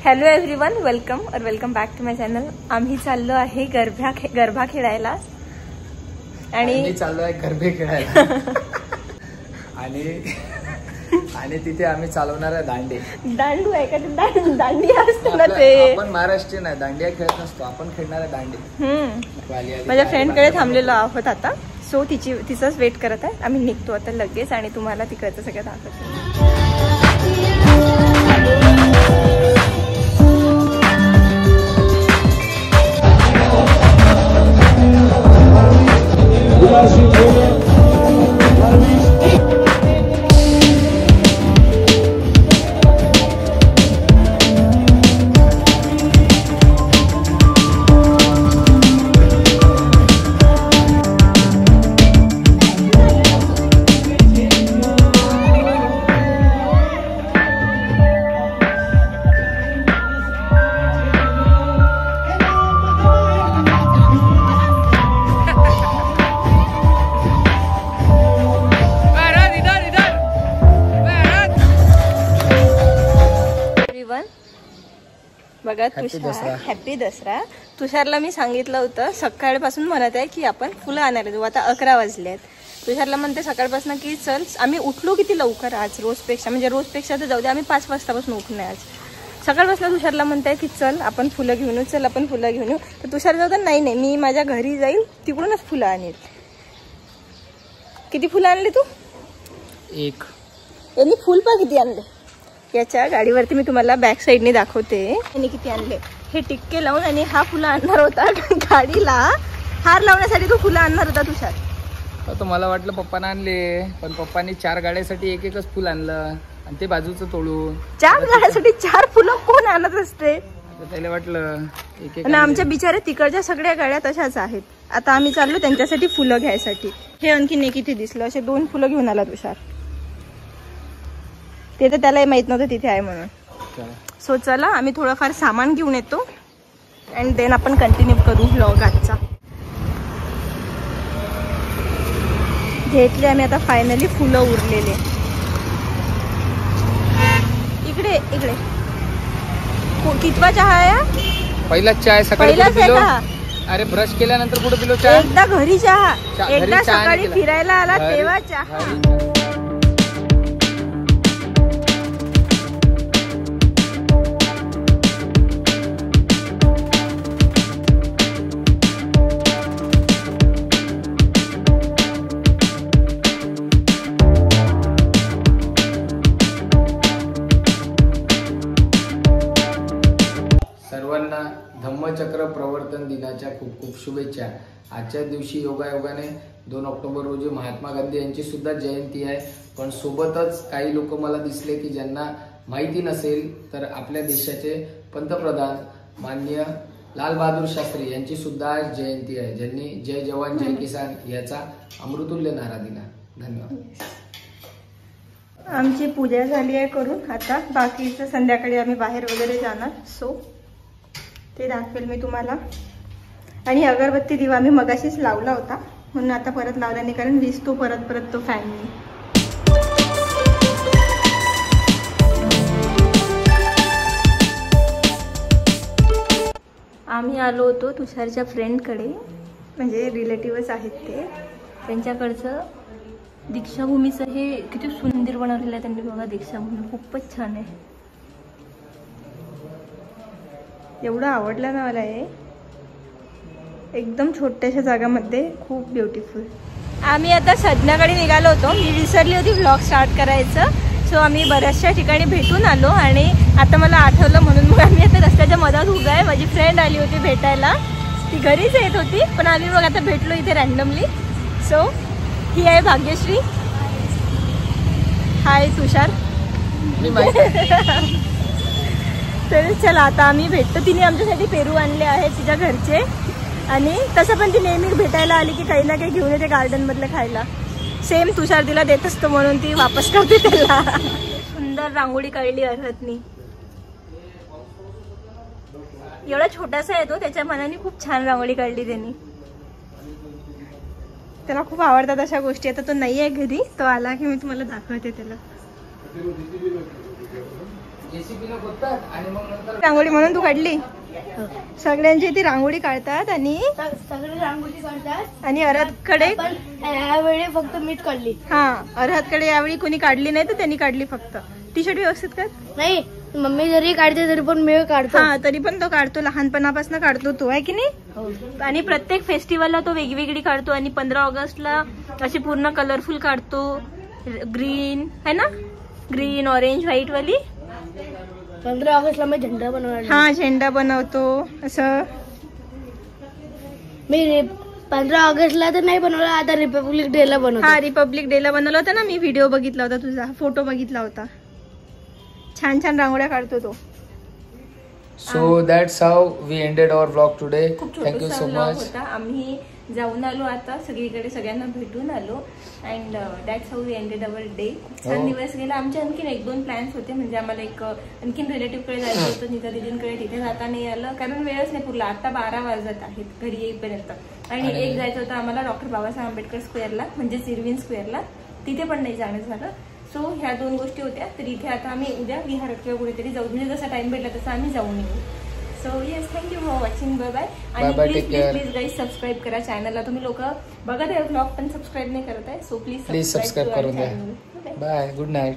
Hello everyone, welcome back to my channel. आम्ही चाललो आहे गरबा खेळायला आणि चाललो आहे गरबे खेळायला आणि तिथे आम्ही चालवणार आहे दांडू आहे का? दांडी असते ना ते. आपण महाराष्ट्रीयन आहे, दांडिया खेळत नसतो, आपण खेळणार आहे दांडी. माझ्या फ्रेंडकडे थांबलेलो आहोत आता, सो तिचाच वेट करत आहे. आम्ही निघतो आता लगेच आणि तुम्हाला तिकडचं सगळं दाखवतो. बघा तुषार, हॅपी दसरा. तुषारला मी सांगितलं होतं सकाळपासून म्हणत आहे की आपण फुलं आणायला जाऊ. आता 11 वाजले आहेत. तुषारला म्हणते सकाळपासून की चल. आम्ही उठलो किती लवकर आज रोजपेक्षा, म्हणजे रोजपेक्षा तर जाऊ दे, आम्ही 5 वाजतापासून उठणे आज. सकाळपासून तुषारला म्हणताय की चल आपण फुलं घेऊन येऊ, चल आपण फुलं घेऊन येऊ. तर तुषार जाऊ तर नाही मी माझ्या घरी जाईल, तिकडूनच फुलं आणेल. किती फुलं आणले तू? एक. यांनी फुल पण किती आणले? याच्या गाडीवरती मी तुम्हाला बॅक साईडने दाखवते यांनी किती आणले. हे टिक्के लावून आणि हा फुलं आणणार होता गाडीला. हार लावण्यासाठी तो फुलं आणणार होता तुषार. तर मला वाटलं पप्पाने आणले, पण पप्पानी 4 गाड्यासाठी एकच फुल आणलं आणि ते बाजूचं तोडून. 4 गाड्यासाठी 4 फुलं कोण आणत असते? त्याला वाटलं एक. आणि आमच्या बिचारे तिकडच्या सगळ्या गाड्या तशाच आहेत. आता आम्ही चाललो त्यांच्यासाठी फुलं घ्यायसाठी. हे आणखीन एक इथे दिसलं, असे 2 फुलं घेऊन आला तुषार. ते तर त्यालाही माहित नव्हतं तिथे आहे म्हणून. सो चला आम्ही थोडंफार सामान घेऊन येतो अँड देन आपण कंटिन्यू करू व्लॉग आजचा. घेतले आम्ही आता फायनली फुलं उरलेले. इकडे कितवा चहा आहे? पहिलाच चहा सकाळी. अरे ब्रश केल्यानंतर कुठे पिलो चहा? एकदा घरी चहा, एकदा सकाळी फिरायला आला तेव्हा चहा. सर्वांना धम्मचक्र प्रवर्तन दिनाच्या खूप खूप शुभेच्छा. आजच्या दिवशी योगायोगाने 2 ऑक्टोबर रोजी महात्मा गांधी यांची सुद्धा जयंती आहे. पण सोबतच काही लोक मला दिसले की ज्यांना माहिती नसेल, तर आपल्या देशाचे पंतप्रधान माननीय लाल बहादूर शास्त्री यांची सुद्धा आज जयंती आहे, ज्यांनी जय जवान जय किसान याचा अमृतुल्य नारा दिला. धन्यवाद. आमची पूजा झाली आहे करून. आता बाकीचं संध्याकाळी आम्ही बाहेर वगैरे जाणार, सो ते दाखवेल मी तुम्हाला. आणि अगरबत्ती दिवा मी मगाशीच लावला होता म्हणून आता परत लावला नाही, कारण दिसतो परत तो फॅननी. आम्ही आलो होतो तुषारच्या फ्रेंडकडे, म्हणजे रिलेटिव्हच आहेत ते. त्यांच्याकडचं दीक्षाभूमीचं हे किती सुंदर बनवलेलं आहे त्यांनी. बघा दीक्षाभूमी खूपच छान आहे. एवढं आवडलं ना मला हे. एकदम छोट्याशा जागामध्ये खूप ब्युटिफुल. आम्ही आता संध्याकाळी निघालो होतो. मी विसरली होती व्लॉग स्टार्ट करायचं, सो आम्ही बऱ्याचशा ठिकाणी भेटून आलो आणि आता मला आठवलं म्हणून मग आम्ही आता रस्त्याच्या मधात उभा आहे. माझी फ्रेंड आली होती भेटायला, ती घरीच येत होती, पण आम्ही मग आता भेटलो इथे रॅन्डमली. सो ही आहे भाग्यश्री. हाय तुषार. तर चला आता आम्ही भेटतो. तिने आमच्यासाठी पेरू आणले आहेत तिच्या घरचे, आणि तसं पण ती नेहमी भेटायला आली की काही ना काही घेऊन येते गार्डन मधलं खायला. सेम तुषार तिला देत असतो म्हणून ती वापस करते त्याला. सुंदर रांगोळी काढली अर्थनी. एवढा छोटासा आहे तो, त्याच्या मनाने खूप छान रांगोळी काढली त्यांनी. त्याला खूप आवडतात अशा गोष्टी. आता तो नाही आहे घरी, तो आला की मी तुम्हाला दाखवते त्याला. जेसीबीने खोदतात आणि मग नंतर रांगोळी म्हणून तू काढली. सगळ्यांची ती रांगोळी काढतात आणि सगळे रांगोळी काढतात आणि अरहतकडे पण यावेळी फक्त मीच काढली. हा अरहतकडे यावेळी कोणी काढली नाही तर त्यांनी काढली फक्त. टी शर्ट व्यवस्थित कर. नाही मम्मी जरी काढते तरी पण मी काढतो. हा तरी पण तो काढतो, लहानपणापासून काढतो तो, आहे की नाही. आणि प्रत्येक फेस्टिवलला तो वेगवेगळी काढतो. आणि 15 ऑगस्टला अशी पूर्ण कलरफुल काढतो, ग्रीन है ना, ग्रीन ऑरेंज व्हाईट वाली. 15 ऑगस्टला मी झेंडा बनवला. हा झेंडा बनवतो असं. मी 15 ऑगस्टला तर नाही बनवला, आता रिपब्लिक डे ला बनवतो. हा रिपब्लिक डे ला बनवला होता ना, मी व्हिडिओ बघितला होता तुझा, फोटो बघितला होता. छान छान रांगोळ्या काढतो तो. So that's how we ended our vlog today. खूप थँक्यू सो छोटासा मच. होता. आम्ही जाऊन आलो आता सगळीकडे, सगळ्यांना भेटून आलो. And that's how we ended our day. छान दिवस गेला. आमचे आणखीन 1-2 प्लॅन्स होते. म्हणजे आम्हाला एक आणखीन रिलेटिव्हकडे जायचं होतं, नीता दीदींकडे. तिथे जाता नाही आलं कारण वेळच नाही पुरला. आता 12 वाजत आहेत घरी येईपर्यंत. आणि एक जायचं होतं आम्हाला डॉक्टर बाबासाहेब आंबेडकर स्क्वेअरला, म्हणजे इरविन स्क्वेअरला. तिथे पण नाही जाणं झालं. सो ह्या 2 गोष्टी होत्या. तर इथे आता आम्ही उद्या विहारात किंवा कुठेतरी जाऊ, म्हणजे जसा टाइम भेटला तसा आम्ही जाऊन येऊ. So yes, thank you for watching. Bye bye. आणि प्लीज गाईज सबस्क्राईब करा चॅनलला. तुम्ही लोक बघत आहे व्लॉग पण सबस्क्राईब नाही करत आहे. सो प्लीज सबस्क्राईब करून द्या. Bye, good night.